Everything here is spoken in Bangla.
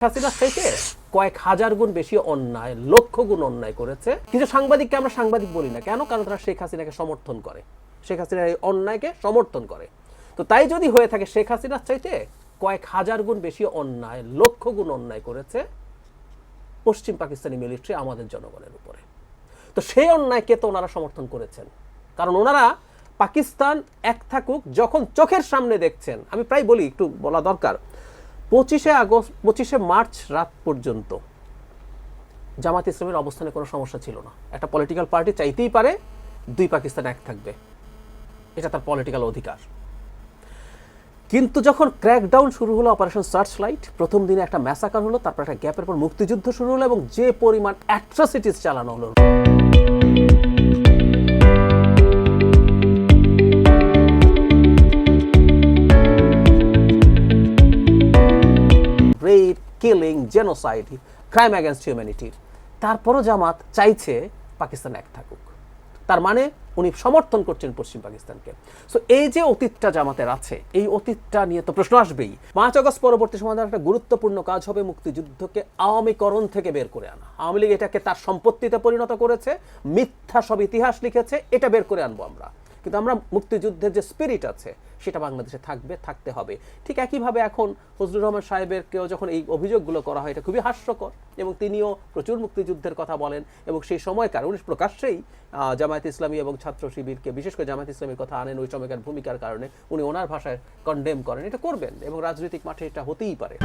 হাসিনার থেকে কয়েক হাজার গুণ বেশি অন্যায়, লক্ষ গুণ অন্যায় করেছে। কিন্তু সাংবাদিককে আমরা সাংবাদিক বলি না কেন? কারণ তারা শেখ হাসিনাকে সমর্থন করে, শেখ হাসিনার এই অন্যায়কে সমর্থন করে। তো তাই যদি হয়ে থাকে শেখ হাসিনার চাইতে কয়েক হাজার গুণ বেশি অন্যায়, লক্ষ গুণ অন্যায় করেছে পশ্চিম পাকিস্তানি মিলিটারি আমাদের জনগণের উপরে। তো সেই অন্যায়কে তো ওনারা সমর্থন করেছেন, কারণ ওনারা পাকিস্তান এক থাকুক যখন চোখের সামনে দেখছেন। আমি প্রায় বলি, একটু বলা দরকার, 25শে মার্চ রাত পর্যন্ত জামাত ইসলামের অবস্থানে কোনো সমস্যা ছিল না। একটা পলিটিক্যাল পার্টি চাইতেই পারে দুই পাকিস্তান এক থাকবে, এটা তার পলিটিক্যাল অধিকার। কিন্তু যখন ক্র্যাকডাউন শুরু হলো, অপারেশন সার্চ লাইট, প্রথম দিনে একটা ম্যাসাকার হলো, তারপর একটা গ্যাপের পর মুক্তিযুদ্ধ শুরু হলো এবং যে পরিমাণ অ্যাট্রসিটিস চালানো হলো, rape, killing, genocide, crime against হিউম্যানিটির, তারপরও জামাত চাইছে পাকিস্তান এক থাকুক। তার মানে উনি সমর্থন করছেন পশ্চিম পাকিস্তানকে। সো এই যে অতীতটা জামাতের আছে, এই অতীতটা নিয়ে তো প্রশ্ন আসবেই। 5 আগস্ট পরবর্তী সময় একটা গুরুত্বপূর্ণ কাজ হবে মুক্তিযুদ্ধকে আওয়ামীকরণ থেকে বের করে আনা। আওয়ামী লীগ এটাকে তার সম্পত্তিতে পরিণত করেছে, মিথ্যা সব ইতিহাস লিখেছে, এটা বের করে আনবো আমরা। কিন্তু আমরা মুক্তিযুদ্ধের যে স্পিরিট আছে সেটা বাংলাদেশে থাকবে, থাকতে হবে। ঠিক একইভাবে এখন ফজলুর রহমান সাহেবের কেউ যখন এই অভিযোগগুলো করা হয়, এটা খুবই হাস্যকর, এবং তিনিও প্রচুর মুক্তিযুদ্ধের কথা বলেন এবং সেই সময়কার উনি প্রকাশ্যেই জামায়াত ইসলামী এবং ছাত্র শিবিরকে, বিশেষ করে জামায়াত ইসলামীর কথা আনেন ওই সময়কার ভূমিকার কারণে। উনি ওনার ভাষায় কন্ডেম করেন, এটা করবেন এবং রাজনৈতিক মাঠে এটা হতেই পারে।